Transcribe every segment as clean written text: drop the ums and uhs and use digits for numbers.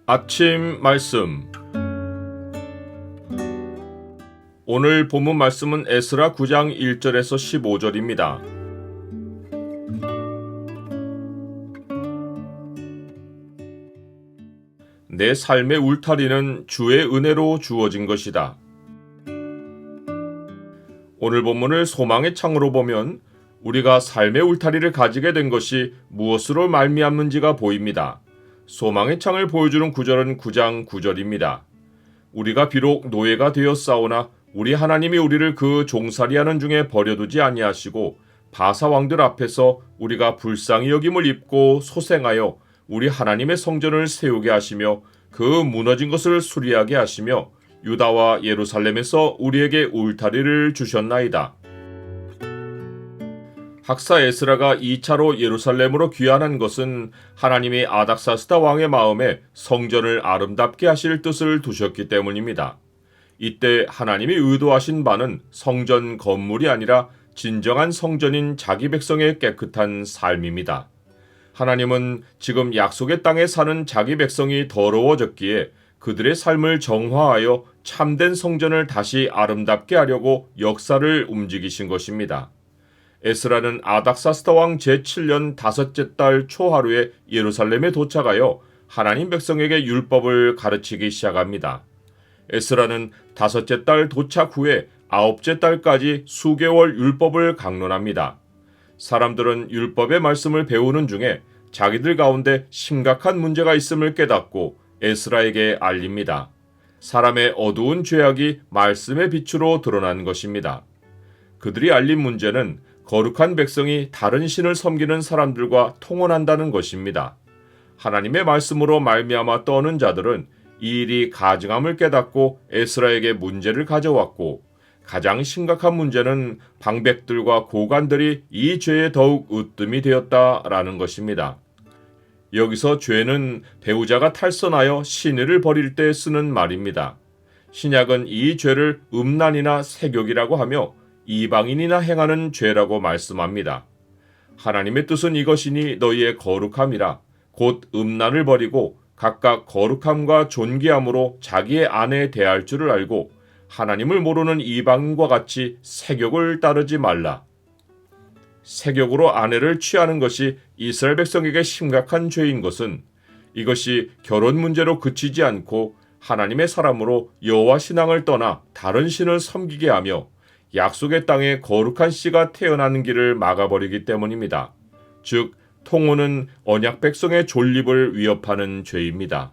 아침 말씀. 오늘 본문 말씀은 에스라 9장 1절에서 15절입니다. 내 삶의 울타리는 주의 은혜로 주어진 것이다. 오늘 본문을 소망의 창으로 보면 우리가 삶의 울타리를 가지게 된 것이 무엇으로 말미암는지가 보입니다. 소망의 창을 보여주는 구절은 9장 9절입니다. 우리가 비록 노예가 되었사오나 우리 하나님이 우리를 그 종살이하는 중에 버려두지 아니하시고 바사 왕들 앞에서 우리가 불쌍히 여김을 입고 소생하여 우리 하나님의 성전을 세우게 하시며 그 무너진 것을 수리하게 하시며 유다와 예루살렘에서 우리에게 울타리를 주셨나이다. 학사 에스라가 2차로 예루살렘으로 귀환한 것은 하나님이 아닥사스다 왕의 마음에 성전을 아름답게 하실 뜻을 두셨기 때문입니다. 이때 하나님이 의도하신 바는 성전 건물이 아니라 진정한 성전인 자기 백성의 깨끗한 삶입니다. 하나님은 지금 약속의 땅에 사는 자기 백성이 더러워졌기에 그들의 삶을 정화하여 참된 성전을 다시 아름답게 하려고 역사를 움직이신 것입니다. 에스라는 아닥사스다 왕 제7년 다섯째 달 초하루에 예루살렘에 도착하여 하나님 백성에게 율법을 가르치기 시작합니다. 에스라는 다섯째 달 도착 후에 아홉째 달까지 수개월 율법을 강론합니다. 사람들은 율법의 말씀을 배우는 중에 자기들 가운데 심각한 문제가 있음을 깨닫고 에스라에게 알립니다. 사람의 어두운 죄악이 말씀의 빛으로 드러난 것입니다. 그들이 알린 문제는 거룩한 백성이 다른 신을 섬기는 사람들과 통혼한다는 것입니다. 하나님의 말씀으로 말미암아 떠는 자들은 이 일이 가증함을 깨닫고 에스라에게 문제를 가져왔고, 가장 심각한 문제는 방백들과 고관들이 이 죄에 더욱 으뜸이 되었다라는 것입니다. 여기서 죄는 배우자가 탈선하여 시내를 버릴 때 쓰는 말입니다. 신약은 이 죄를 음란이나 세욕이라고 하며 이방인이나 행하는 죄라고 말씀합니다. 하나님의 뜻은 이것이니 너희의 거룩함이라. 곧 음란을 버리고 각각 거룩함과 존귀함으로 자기의 아내에 대할 줄을 알고 하나님을 모르는 이방인과 같이 세욕을 따르지 말라. 세욕으로 아내를 취하는 것이 이스라엘 백성에게 심각한 죄인 것은 이것이 결혼 문제로 그치지 않고 하나님의 사람으로 여호와 신앙을 떠나 다른 신을 섬기게 하며 약속의 땅에 거룩한 씨가 태어나는 길을 막아버리기 때문입니다. 즉, 통혼은 언약 백성의 존립을 위협하는 죄입니다.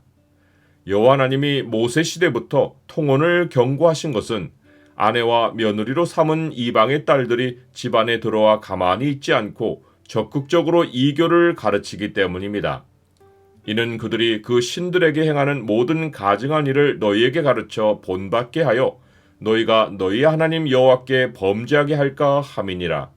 여호와 하나님이 모세 시대부터 통혼을 경고하신 것은 아내와 며느리로 삼은 이방의 딸들이 집안에 들어와 가만히 있지 않고 적극적으로 이교를 가르치기 때문입니다. 이는 그들이 그 신들에게 행하는 모든 가증한 일을 너희에게 가르쳐 본받게 하여 너희가 너희 하나님 여호와께 범죄하게 할까 함이니라.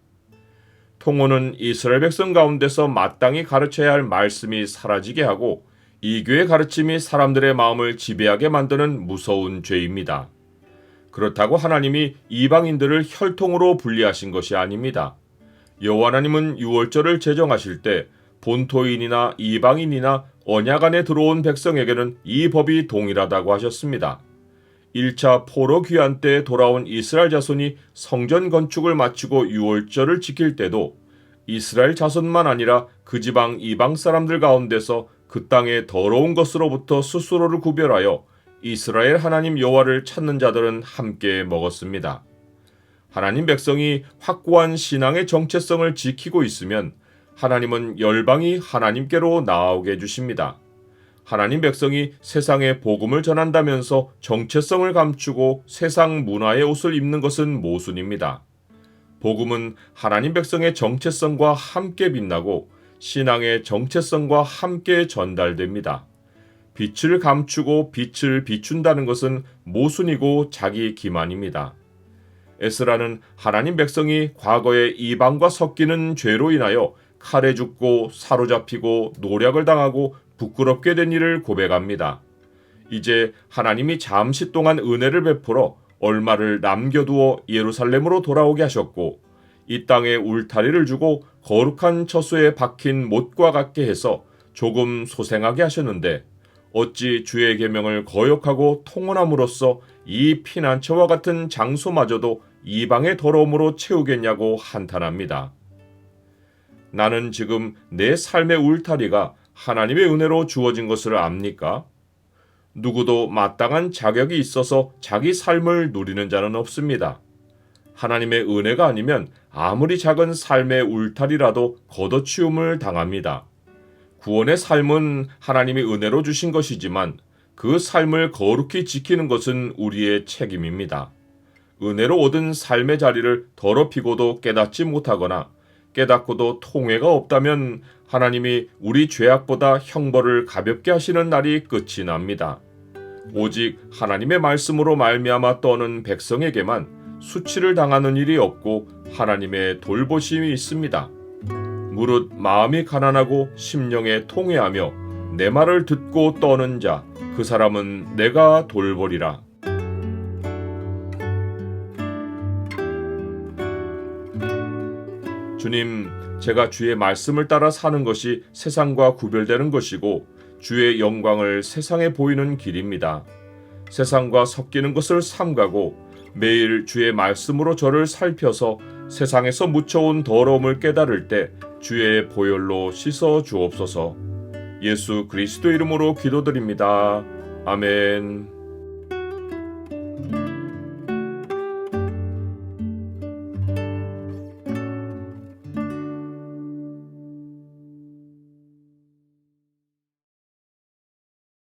통혼은 이스라엘 백성 가운데서 마땅히 가르쳐야 할 말씀이 사라지게 하고 이교의 가르침이 사람들의 마음을 지배하게 만드는 무서운 죄입니다. 그렇다고 하나님이 이방인들을 혈통으로 분리하신 것이 아닙니다. 여호와 하나님은 유월절을 제정하실 때 본토인이나 이방인이나 언약 안에 들어온 백성에게는 이 법이 동일하다고 하셨습니다. 1차 포로 귀환 때 돌아온 이스라엘 자손이 성전 건축을 마치고 유월절을 지킬 때도 이스라엘 자손만 아니라 그 지방 이방 사람들 가운데서 그 땅의 더러운 것으로부터 스스로를 구별하여 이스라엘 하나님 여호와를 찾는 자들은 함께 먹었습니다. 하나님 백성이 확고한 신앙의 정체성을 지키고 있으면 하나님은 열방이 하나님께로 나아오게 해주십니다. 하나님 백성이 세상에 복음을 전한다면서 정체성을 감추고 세상 문화의 옷을 입는 것은 모순입니다. 복음은 하나님 백성의 정체성과 함께 빛나고 신앙의 정체성과 함께 전달됩니다. 빛을 감추고 빛을 비춘다는 것은 모순이고 자기 기만입니다. 에스라는 하나님 백성이 과거에 이방과 섞이는 죄로 인하여 칼에 죽고 사로잡히고 노략을 당하고 부끄럽게 된 일을 고백합니다. 이제 하나님이 잠시 동안 은혜를 베풀어 얼마를 남겨두어 예루살렘으로 돌아오게 하셨고 이 땅에 울타리를 주고 거룩한 처소에 박힌 못과 같게 해서 조금 소생하게 하셨는데 어찌 주의 계명을 거역하고 통언함으로써 이 피난처와 같은 장소마저도 이방의 더러움으로 채우겠냐고 한탄합니다. 나는 지금 내 삶의 울타리가 하나님의 은혜로 주어진 것을 압니까? 누구도 마땅한 자격이 있어서 자기 삶을 누리는 자는 없습니다. 하나님의 은혜가 아니면 아무리 작은 삶의 울타리라도 걷어치움을 당합니다. 구원의 삶은 하나님의 은혜로 주신 것이지만 그 삶을 거룩히 지키는 것은 우리의 책임입니다. 은혜로 얻은 삶의 자리를 더럽히고도 깨닫지 못하거나 깨닫고도 통회가 없다면 하나님이 우리 죄악보다 형벌을 가볍게 하시는 날이 끝이 납니다. 오직 하나님의 말씀으로 말미암아 떠는 백성에게만 수치를 당하는 일이 없고 하나님의 돌보심이 있습니다. 무릇 마음이 가난하고 심령에 통회하며 내 말을 듣고 떠는 자, 그 사람은 내가 돌보리라. 주님, 제가 주의 말씀을 따라 사는 것이 세상과 구별되는 것이고 주의 영광을 세상에 보이는 길입니다. 세상과 섞이는 것을 삼가고 매일 주의 말씀으로 저를 살펴서 세상에서 묻혀온 더러움을 깨달을 때 주의 보혈로 씻어 주옵소서. 예수 그리스도 이름으로 기도드립니다. 아멘.